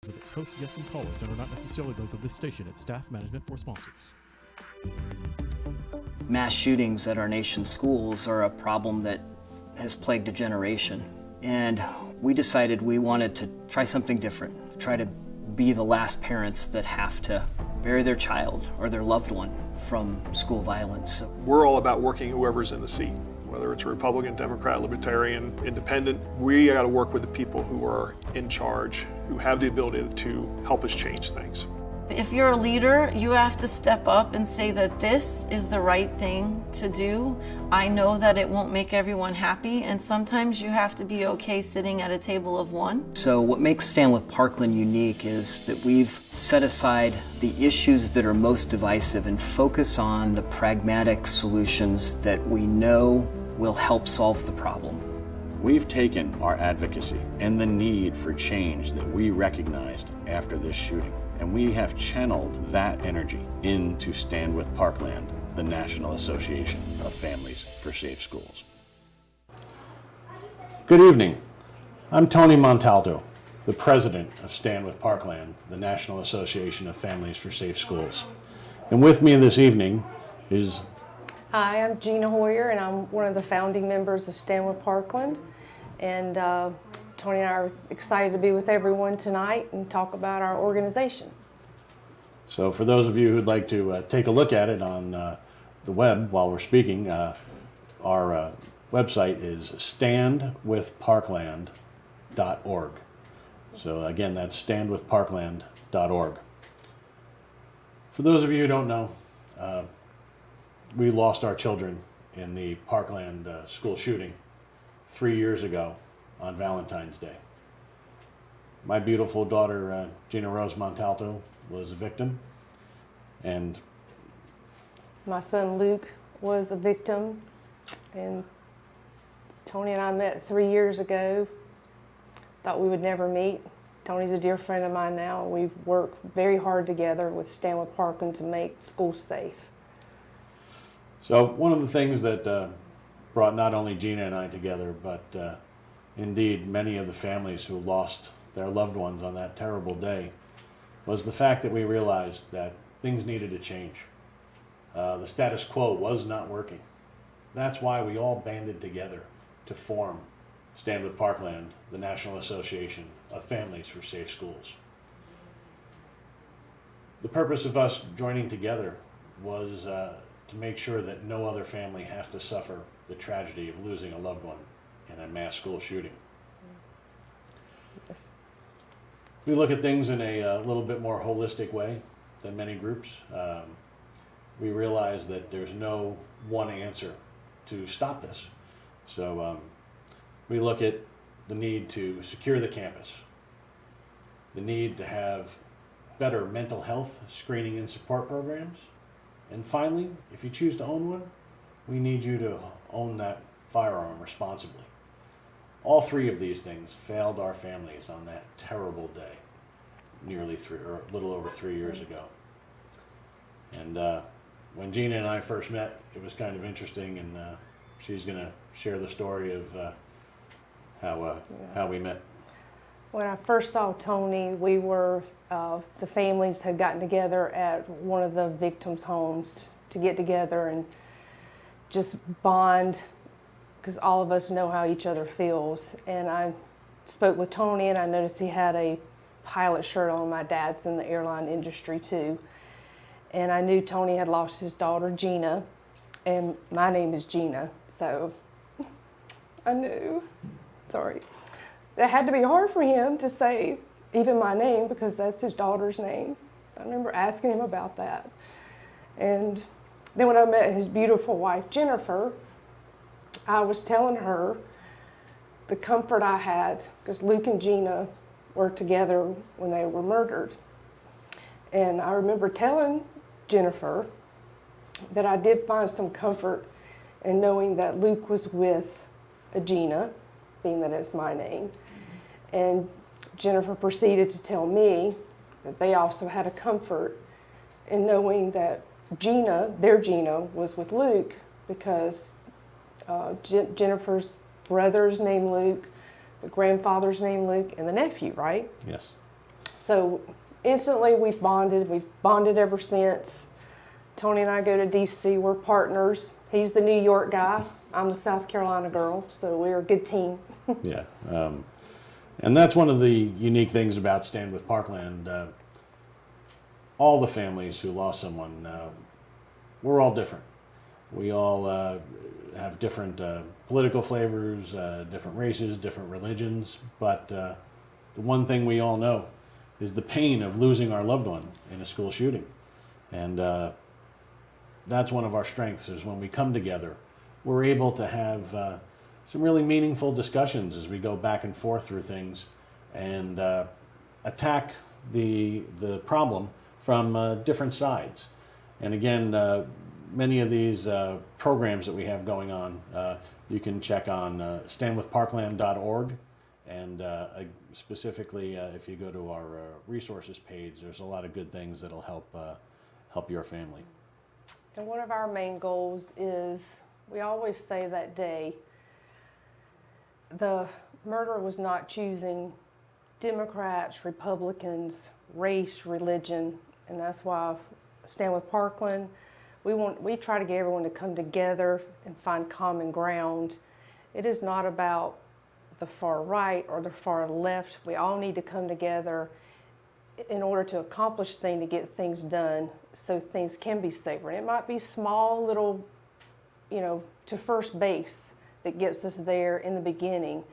of its hosts, guests, and callers, and are not necessarily those of this station, its staff, management, or sponsors. Mass shootings at our nation's schools are a problem that has plagued a generation. And we decided we wanted to try something different, try to be the last parents that have to bury their child or their loved one from school violence. We're all about working whoever's in the seat, whether it's a Republican, Democrat, Libertarian, Independent. We got to work with the people who are in charge, who have the ability to help us change things. If you're a leader, you have to step up and say that this is the right thing to do. I know that it won't make everyone happy, and sometimes you have to be okay sitting at a table of one. So what makes Stand with Parkland unique is that we've set aside the issues that are most divisive and focus on the pragmatic solutions that we know will help solve the problem. We've taken our advocacy and the need for change that we recognized after this shooting, and we have channeled that energy into Stand with Parkland, the National Association of Families for Safe Schools. Good evening. I'm Tony Montalto, the president of Stand with Parkland, the National Association of Families for Safe Schools. And with me this evening is... Hi, I'm Gena Hoyer, and I'm one of the founding members of Stand with Parkland. And Tony and I are excited to be with everyone tonight and talk about our organization. So for those of you who'd like to take a look at it on the web while we're speaking, our website is standwithparkland.org. So again, that's standwithparkland.org. For those of you who don't know, we lost our children in the Parkland school shooting 3 years ago on Valentine's Day. My beautiful daughter, Gena Rose Montalto, was a victim, and my son Luke was a victim, and Tony and I met 3 years ago. Thought we would never meet. Tony's a dear friend of mine now, and we've worked very hard together with Stand with Parkland to make schools safe. So one of the things that brought not only Gena and I together, but indeed many of the families who lost their loved ones on that terrible day, was the fact that we realized that things needed to change. The status quo was not working. That's why we all banded together to form Stand with Parkland, the National Association of Families for Safe Schools. The purpose of us joining together was to make sure that no other family has to suffer the tragedy of losing a loved one in a mass school shooting. Yes. We look at things in a little bit more holistic way than many groups. We realize that there's no one answer to stop this. So we look at the need to secure the campus, the need to have better mental health screening and support programs, and finally, if you choose to own one, we need you to own that firearm responsibly. All three of these things failed our families on that terrible day, nearly a little over 3 years ago. And when Gena and I first met, it was kind of interesting, and she's going to share the story of how we met. When I first saw Tony, we were, the families had gotten together at one of the victims' homes to get together and just bond, because all of us know how each other feels. And I spoke with Tony, and I noticed he had a pilot shirt on. My dad's in the airline industry too. And I knew Tony had lost his daughter, Gena, and my name is Gena, so I knew, sorry. It had to be hard for him to say even my name, because that's his daughter's name. I remember asking him about that. And then when I met his beautiful wife, Jennifer, I was telling her the comfort I had, because Luke and Gena were together when they were murdered. And I remember telling Jennifer that I did find some comfort in knowing that Luke was with a Gena, being that it's my name. And Jennifer proceeded to tell me that they also had a comfort in knowing that Gena, their Gena, was with Luke, because Jennifer's brother's named Luke, the grandfather's named Luke, and the nephew, right? Yes. So instantly we've bonded ever since. Tony and I go to DC, we're partners. He's the New York guy, I'm the South Carolina girl, so we're a good team. Yeah, and that's one of the unique things about Stand with Parkland. All the families who lost someone, we're all different. We all have different political flavors, different races, different religions, but the one thing we all know is the pain of losing our loved one in a school shooting. And that's one of our strengths, is when we come together, we're able to have some really meaningful discussions as we go back and forth through things and attack the problem from different sides. And again, many of these programs that we have going on, you can check on standwithparkland.org, and specifically if you go to our resources page, there's a lot of good things that'll help your family. And one of our main goals is, we always say that day, the murderer was not choosing Democrats, Republicans, race, religion, and that's why Stand with Parkland, we try to get everyone to come together and find common ground. It is not about the far right or the far left. We all need to come together in order to accomplish things, to get things done so things can be safer. And it might be small little, to first base that gets us there in the beginning,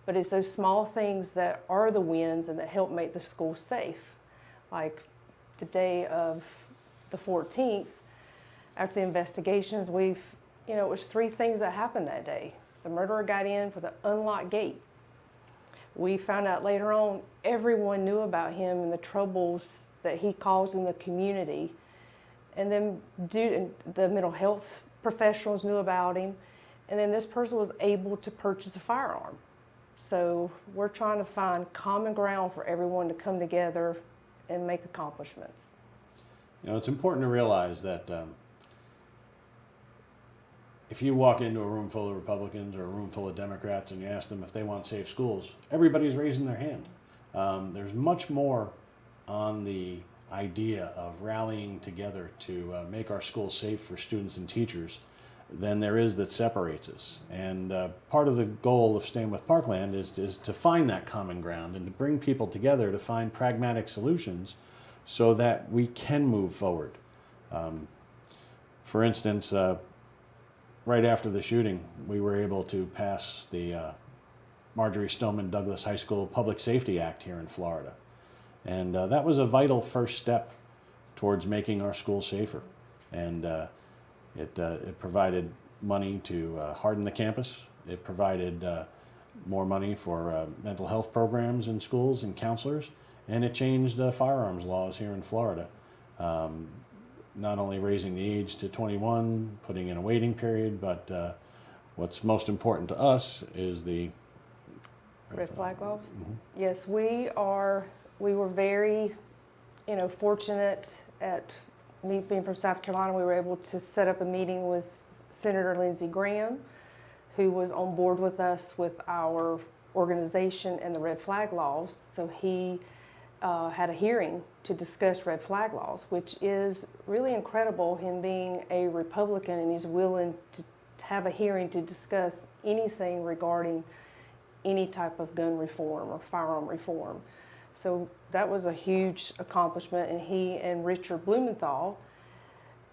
but it's those small things that are the wins and that help make the school safe. Like the day of the 14th, after the investigations, it was 3 things that happened that day. The murderer got in for the unlocked gate. We found out later on, everyone knew about him and the troubles that he caused in the community. And then the mental health professionals knew about him. And then this person was able to purchase a firearm. So we're trying to find common ground for everyone to come together and make accomplishments. It's important to realize that if you walk into a room full of Republicans or a room full of Democrats and you ask them if they want safe schools, everybody's raising their hand. There's much more on the idea of rallying together to make our schools safe for students and teachers than there is that separates us. And part of the goal of Stand with Parkland is to find that common ground and to bring people together to find pragmatic solutions so that we can move forward. For instance, right after the shooting, we were able to pass the Marjorie Stoneman Douglas High School Public Safety Act here in Florida. And that was a vital first step towards making our schools safer. And it provided money to harden the campus. It provided more money for mental health programs in schools and counselors. And it changed firearms laws here in Florida. Not only raising the age to 21, putting in a waiting period, but what's most important to us is the Red flag laws? Mm-hmm. Yes, we were very, fortunate at me being from South Carolina. We were able to set up a meeting with Senator Lindsey Graham, who was on board with us with our organization and the red flag laws. So he had a hearing to discuss red flag laws, which is really incredible, him being a Republican, and he's willing to have a hearing to discuss anything regarding any type of gun reform or firearm reform. So that was a huge accomplishment, and he and Richard Blumenthal,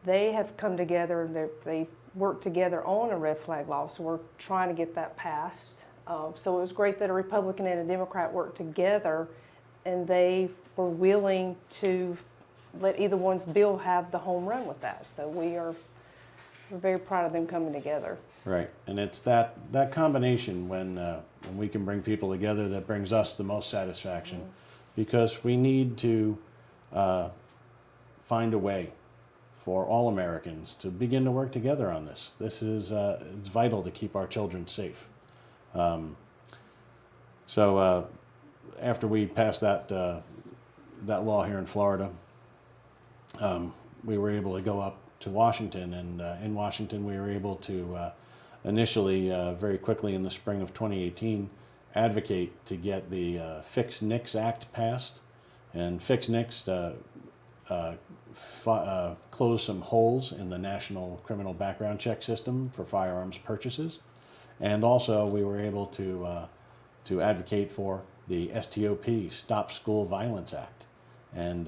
they have come together and they worked together on a red flag law, so we're trying to get that passed. So it was great that a Republican and a Democrat worked together, and they were willing to let either one's bill have the home run with that. So we're very proud of them coming together. Right, and it's that combination when we can bring people together that brings us the most satisfaction, mm-hmm. because we need to find a way for all Americans to begin to work together on this. This is it's vital to keep our children safe. So after we passed that law here in Florida, we were able to go up to Washington, and in Washington we were able to initially, very quickly in the spring of 2018, advocate to get the Fix NICS Act passed, And Fix Next closed some holes in the National Criminal Background Check System for firearms purchases. And also we were able to advocate for the STOP, Stop School Violence Act. And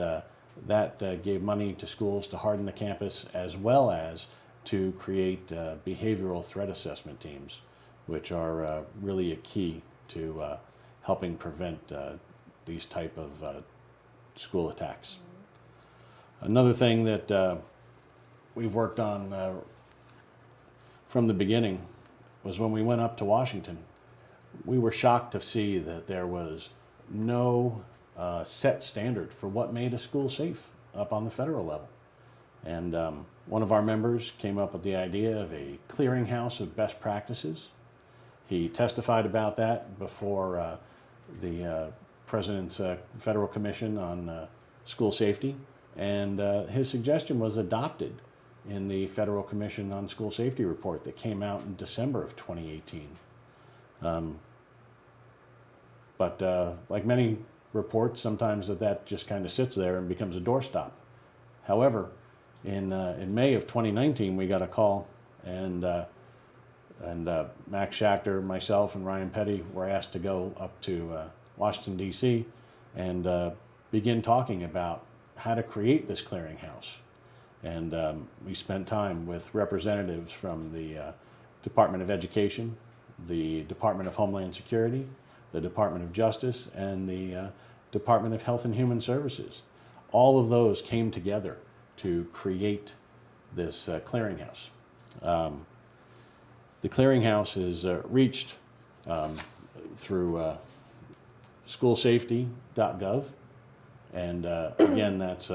that gave money to schools to harden the campus, as well as to create behavioral threat assessment teams, which are really a key to helping prevent these type of school attacks. Another thing that we've worked on from the beginning was when we went up to Washington, we were shocked to see that there was no set standard for what made a school safe up on the federal level. And one of our members came up with the idea of a clearinghouse of best practices. He testified about that before the President's Federal Commission on School Safety, and his suggestion was adopted in the Federal Commission on School Safety report that came out in December of 2018. But like many reports, sometimes that just kind of sits there and becomes a doorstop. However, in May of 2019, we got a call, and Max Schachter, myself, and Ryan Petty were asked to go up to Washington, D.C. and begin talking about how to create this clearinghouse. And we spent time with representatives from the Department of Education, the Department of Homeland Security, the Department of Justice, and the Department of Health and Human Services. All of those came together to create this clearinghouse. The clearinghouse is reached through SchoolSafety.gov, and again, that's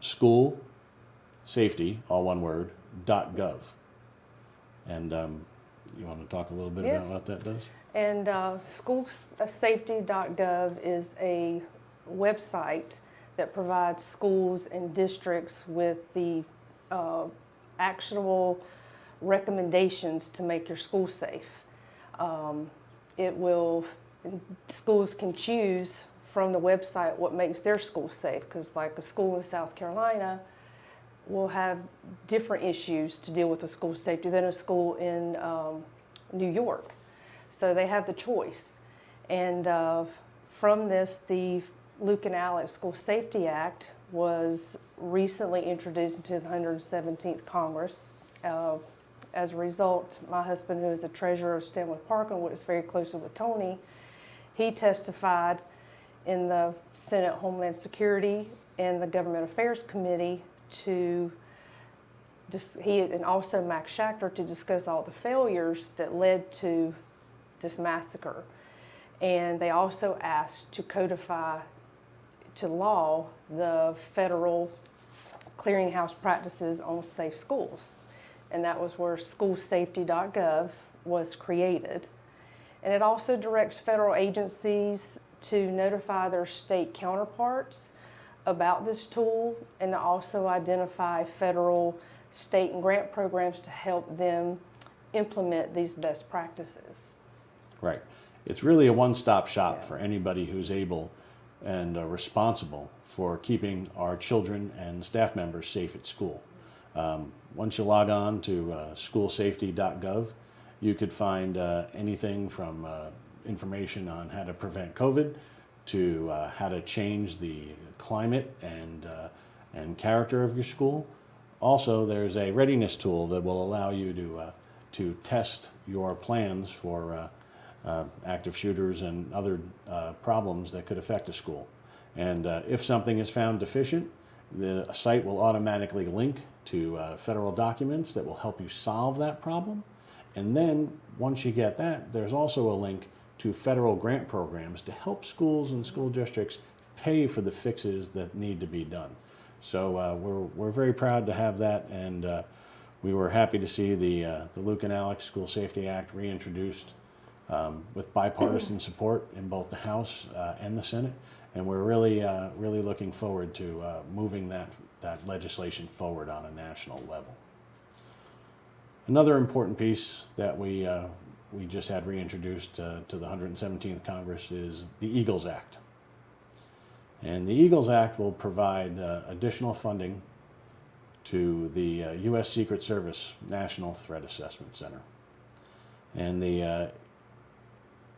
SchoolSafety, all one word, .gov. And you want to talk a little bit Yes. about what that does? And SchoolSafety.gov is a website that provides schools and districts with the actionable recommendations to make your school safe. Schools can choose from the website what makes their school safe, because like a school in South Carolina will have different issues to deal with school safety than a school in New York. So they have the choice. And from this, the Luke and Alex School Safety Act was recently introduced into the 117th Congress. As a result, my husband, who is a treasurer of Stanley Parkland, works very closely with Tony, he testified in the Senate Homeland Security and the Government Affairs Committee and also Max Schachter, to discuss all the failures that led to this massacre. And they also asked to codify to law the federal clearinghouse practices on safe schools. And that was where SchoolSafety.gov was created. And it also directs federal agencies to notify their state counterparts about this tool, and to also identify federal, state, and grant programs to help them implement these best practices. Right. It's really a one-stop shop for anybody who's able and responsible for keeping our children and staff members safe at school. Once you log on to SchoolSafety.gov, you could find anything from information on how to prevent COVID to how to change the climate and character of your school. Also, there's a readiness tool that will allow you to test your plans for active shooters and other problems that could affect a school. And if something is found deficient, the site will automatically link to federal documents that will help you solve that problem. And then once you get that, there's also a link to federal grant programs to help schools and school districts pay for the fixes that need to be done. So we're very proud to have that, and we were happy to see the Luke and Alex School Safety Act reintroduced with bipartisan support in both the House and the Senate, and we're really looking forward to moving that legislation forward on a national level. Another important piece that we just had reintroduced to the 117th Congress is the EAGLES Act. And the Eagles Act will provide additional funding to the U.S. Secret Service National Threat Assessment Center, and the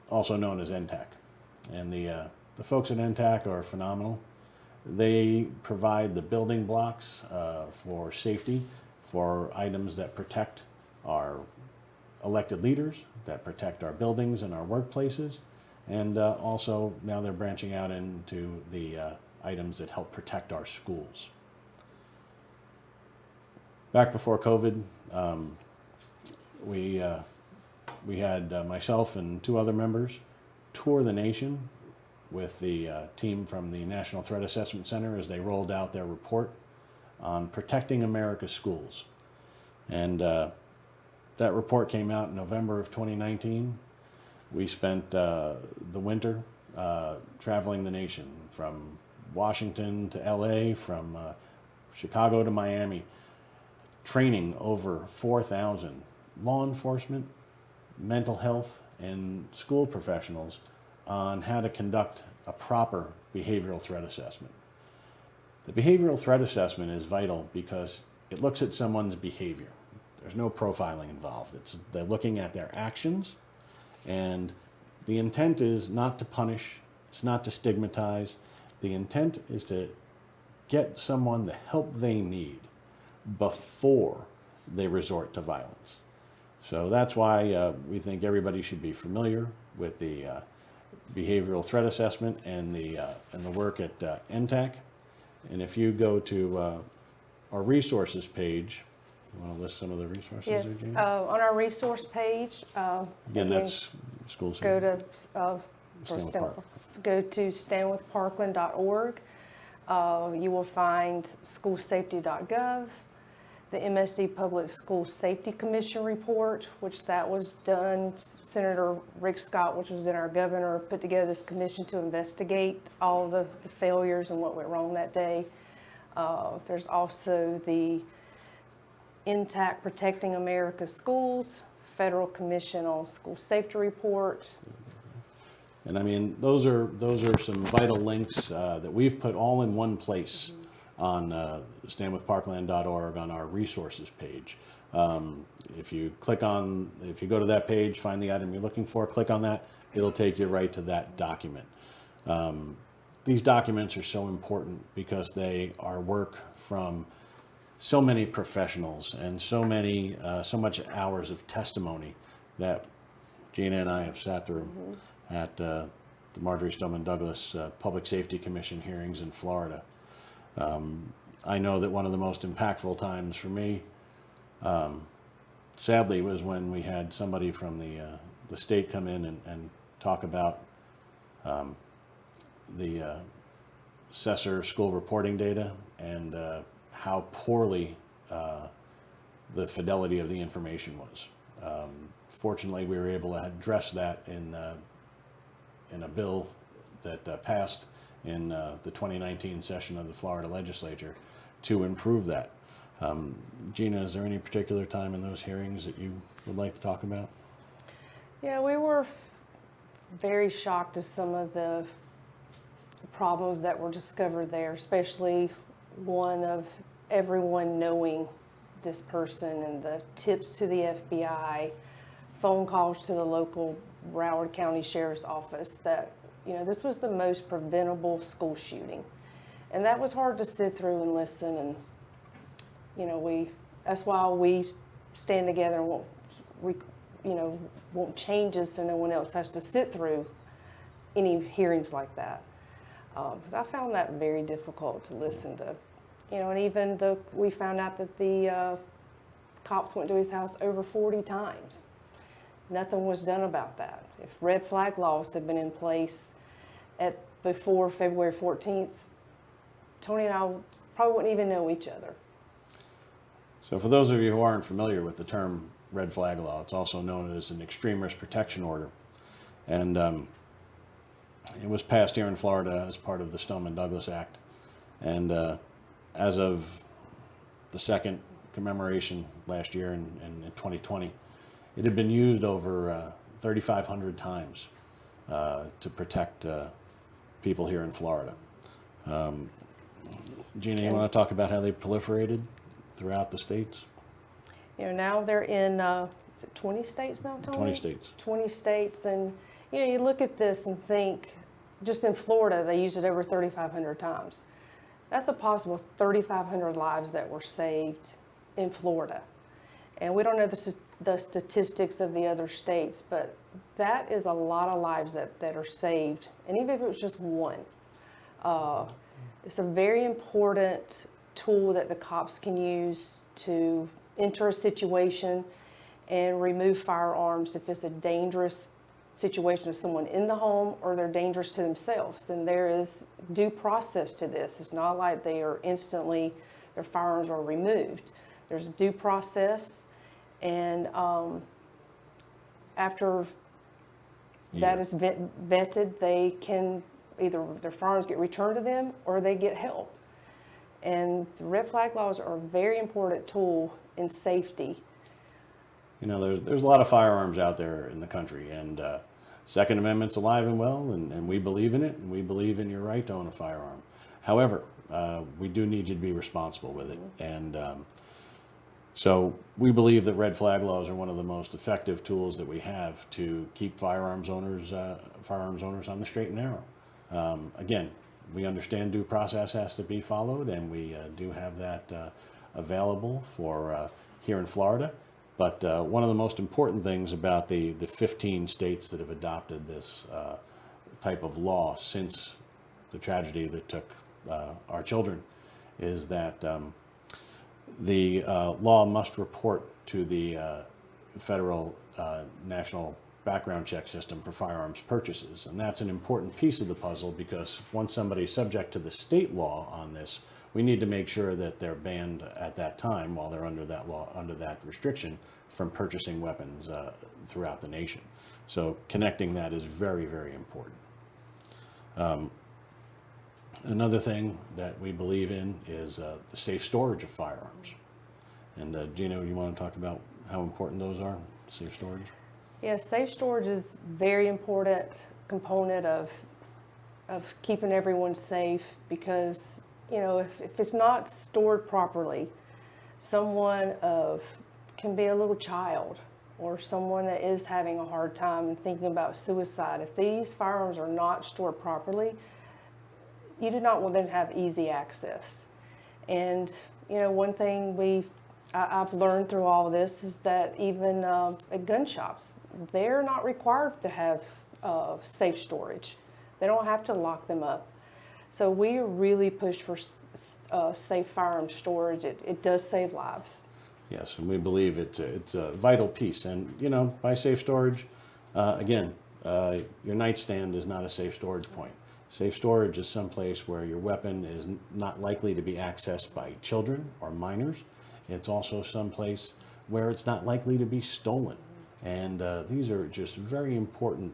also known as NTAC. And the folks at NTAC are phenomenal. They provide the building blocks for safety, for items that protect our elected leaders, that protect our buildings and our workplaces, and also now they're branching out into the items that help protect our schools. Back before COVID, we had myself and 2 other members tour the nation with the team from the National Threat Assessment Center as they rolled out their report on protecting America's schools. And that report came out in November of 2019. We spent the winter traveling the nation, from Washington to LA, from Chicago to Miami, training over 4,000 law enforcement, mental health, and school professionals on how to conduct a proper behavioral threat assessment. The behavioral threat assessment is vital because it looks at someone's behavior. There's no profiling involved. They're looking at their actions, and the intent is not to punish, it's not to stigmatize. The intent is to get someone the help they need before they resort to violence. So that's why we think everybody should be familiar with the behavioral threat assessment and the work at NTAC. And if you go to our resources page, you want to list some of the resources? Yes, again? on our resource page. Again, that's school Go safety. to go to standwithparkland.org. You will find SchoolSafety.gov, the MSD Public School Safety Commission report, which that was done. Senator Rick Scott, which was then our governor, put together this commission to investigate all the failures and what went wrong that day. There's also the NTAC Protecting America's Schools, Federal Commission on School Safety Report. And I mean, those are some vital links that we've put all in one place on standwithparkland.org on our resources page. If you go to that page, find the item you're looking for, click on that, it'll take you right to that document. These documents are so important because they are work from so many professionals and so much hours of testimony that Gena and I have sat through at the Marjory Stoneman Douglas Public Safety Commission hearings in Florida. I know that one of the most impactful times for me, sadly, was when we had somebody from the state come in and talk about the assessor school reporting data and how poorly the fidelity of the information was. Fortunately, we were able to address that in a bill that passed in the 2019 session of the Florida legislature to improve that. Gena, is there any particular time in those hearings that you would like to talk about? Yeah, we were very shocked at some of the problems that were discovered there, especially one of everyone knowing this person and the tips to the FBI, phone calls to the local Broward County Sheriff's Office that, this was the most preventable school shooting. And that was hard to sit through and listen, and, that's why we stand together and want changes so no one else has to sit through any hearings like that. I found that very difficult to listen to. And even though we found out that the cops went to his house over 40 times. Nothing was done about that. If red flag laws had been in place before February 14th, Tony and I probably wouldn't even know each other. So for those of you who aren't familiar with the term red flag law, it's also known as an extreme risk protection order. And it was passed here in Florida as part of the Stoneman Douglas Act. And as of the second commemoration last year in 2020, it had been used over 3,500 times to protect people here in Florida. Gena, you want to talk about how they've proliferated throughout the states? You know, now they're in, is it 20 states now, Tony? 20 states. 20 states, and you know, you look at this and think, just in Florida, they used it over 3,500 times. That's a possible 3,500 lives that were saved in Florida. And we don't know the statistics of the other states, but that is a lot of lives that are saved. And even if it was just one, it's a very important tool that the cops can use to enter a situation and remove firearms if it's a dangerous situation of someone in the home or they're dangerous to themselves. Then there is due process to this. It's not like they are instantly, their firearms are removed. There's due process, and after that is vetted, they can either their firearms get returned to them or they get help. And the red flag laws are a very important tool in safety. You know, there's a lot of firearms out there in the country, and Second Amendment's alive and well, and we believe in it, and we believe in your right to own a firearm. However, we do need you to be responsible with it, and so we believe that red flag laws are one of the most effective tools that we have to keep firearms owners on the straight and narrow. Again, we understand due process has to be followed, and we do have that available for here in Florida. But one of the most important things about the 15 states that have adopted this type of law since the tragedy that took our children is that the law must report to the federal national background check system for firearms purchases. And that's an important piece of the puzzle, because once somebody's subject to the state law on this, we need to make sure that they're banned at that time while they're under that law, under that restriction, from purchasing weapons throughout the nation. So connecting that is very, very important. Another thing that we believe in is the safe storage of firearms. And Gena, you want to talk about how important those are, safe storage? Yes, safe storage is a very important component of keeping everyone safe, because you know, if it's not stored properly, someone can be a little child or someone that is having a hard time thinking about suicide. If these firearms are not stored properly, you do not want them to have easy access. And you know, one thing I've learned through all of this is that even at gun shops, they're not required to have safe storage. They don't have to lock them up. So we really push for safe firearm storage. It does save lives. Yes, and we believe it's a vital piece. And you know, by safe storage, again, your nightstand is not a safe storage point. Safe storage is someplace where your weapon is not likely to be accessed by children or minors. It's also someplace where it's not likely to be stolen. And these are just very important,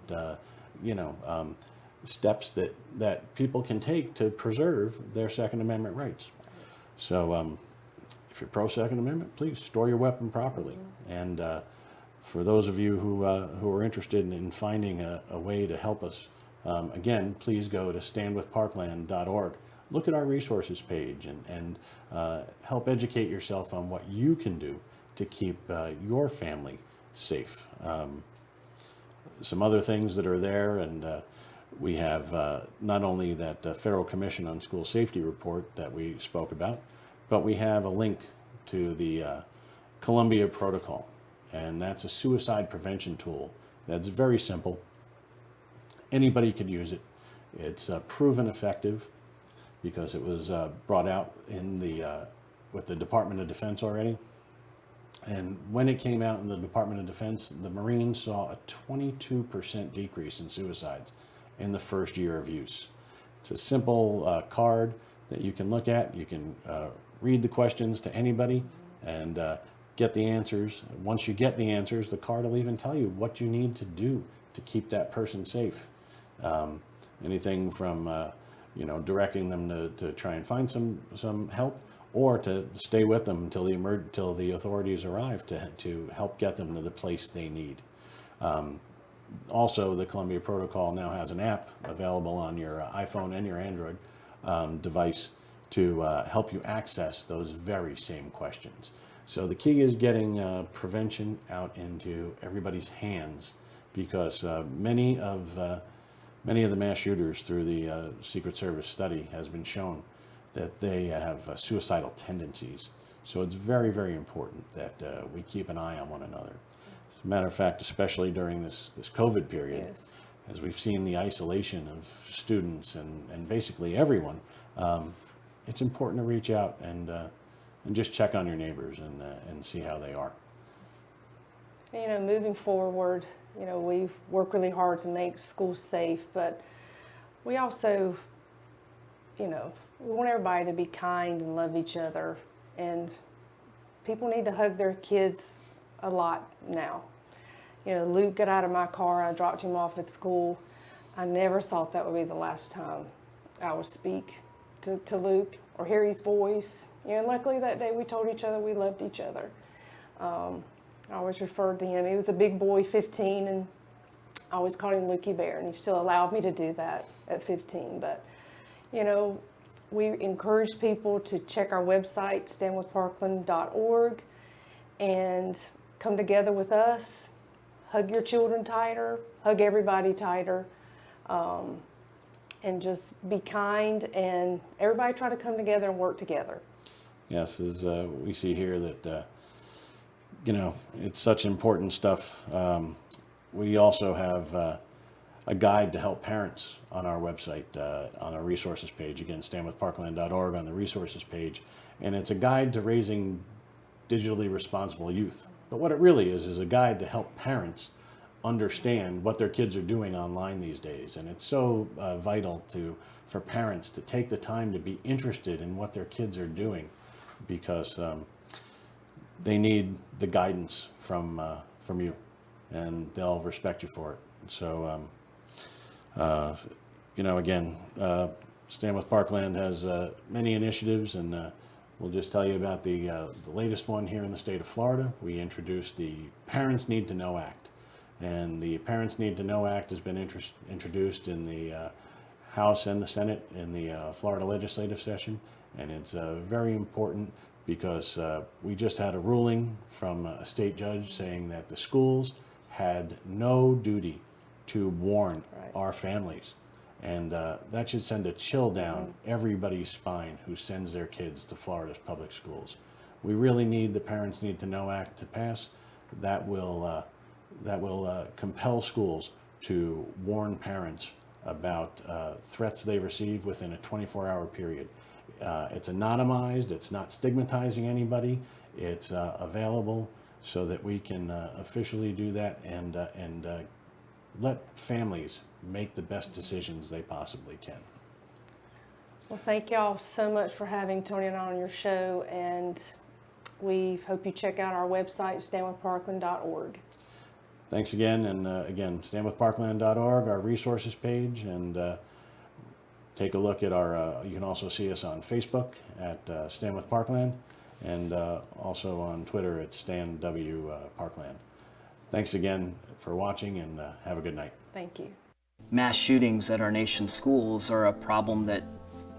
steps that people can take to preserve their Second Amendment rights. So if you're pro-Second Amendment, please store your weapon properly. And for those of you who are interested in finding a way to help us, again, please go to standwithparkland.org. Look at our resources page and help educate yourself on what you can do to keep your family safe. Some other things that are there, and we have not only that Federal Commission on School Safety report that we spoke about, but we have a link to the Columbia Protocol, and that's a suicide prevention tool that's very simple. Anybody could use it. It's proven effective because it was brought out in with the Department of Defense already. And when it came out in the Department of Defense, the Marines saw a 22% decrease in suicides in the first year of use. It's a simple card that you can look at. You can read the questions to anybody and get the answers. Once you get the answers, the card will even tell you what you need to do to keep that person safe. Anything from directing them to try and find some help, or to stay with them until the authorities arrive to help get them to the place they need. Also, the Columbia Protocol now has an app available on your iPhone and your Android device to help you access those very same questions. So the key is getting prevention out into everybody's hands, because many of the mass shooters, through the Secret Service study, has been shown that they have suicidal tendencies. So it's very, very important that we keep an eye on one another. As a matter of fact, especially during this COVID period, Yes. as we've seen the isolation of students and basically everyone, it's important to reach out and just check on your neighbors and see how they are. You know, moving forward, you know, we've worked really hard to make schools safe, but we also, you know, we want everybody to be kind and love each other, and people need to hug their kids a lot now. You know, Luke got out of my car, I dropped him off at school. I never thought that would be the last time I would speak to Luke or hear his voice. You know, and luckily that day we told each other we loved each other. I always referred to him, he was a big boy, 15, and I always called him Lukey Bear, and he still allowed me to do that at 15. But, you know, we encourage people to check our website, standwithparkland.org, and come together with us, hug your children tighter, hug everybody tighter, and just be kind, and everybody try to come together and work together. Yes, as we see here that, you know, it's such important stuff. We also have a guide to help parents on our website, on our resources page. Again, standwithparkland.org on the resources page. And it's a guide to raising digitally responsible youth. But what it really is a guide to help parents understand what their kids are doing online these days. And it's so vital for parents to take the time to be interested in what their kids are doing, because they need the guidance from you, and they'll respect you for it. So, you know, again, Stand with Parkland has many initiatives, and we'll just tell you about the latest one here in the state of Florida. We introduced the Parents Need to Know Act, and the Parents Need to Know Act has been introduced in the House and the Senate in the Florida legislative session, and it's very important because we just had a ruling from a state judge saying that the schools had no duty to warn our families. And that should send a chill down everybody's spine who sends their kids to Florida's public schools. We really need the Parents Need to Know Act to pass. That will compel schools to warn parents about threats they receive within a 24-hour period. It's anonymized, it's not stigmatizing anybody, it's available so that we can officially do that and let families make the best decisions they possibly can. Well, thank y'all so much for having Tony and I on your show, and we hope you check out our website, standwithparkland.org. Thanks again, and again, standwithparkland.org, our resources page, and take a look at our, you can also see us on Facebook at Stand with Parkland, and also on Twitter at StanWParkland. Thanks again for watching, and have a good night. Thank you. Mass shootings at our nation's schools are a problem that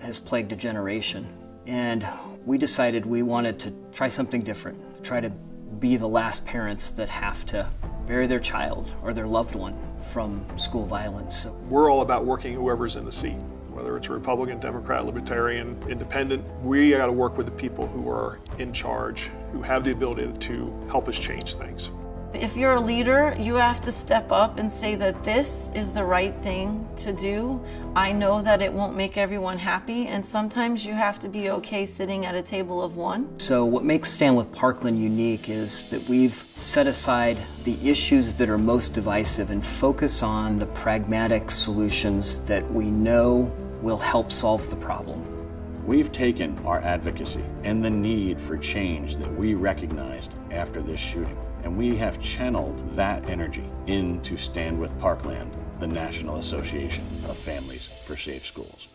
has plagued a generation. And we decided we wanted to try something different, try to be the last parents that have to bury their child or their loved one from school violence. So We're all about working whoever's in the seat, whether it's a Republican, Democrat, Libertarian, Independent. We got to work with the people who are in charge, who have the ability to help us change things. If you're a leader, you have to step up and say that this is the right thing to do. I know that it won't make everyone happy, and sometimes you have to be okay sitting at a table of one. So what makes Stand with Parkland unique is that we've set aside the issues that are most divisive and focus on the pragmatic solutions that we know will help solve the problem. We've taken our advocacy and the need for change that we recognized after this shooting, and we have channeled that energy into Stand with Parkland, the National Association of Families for Safe Schools.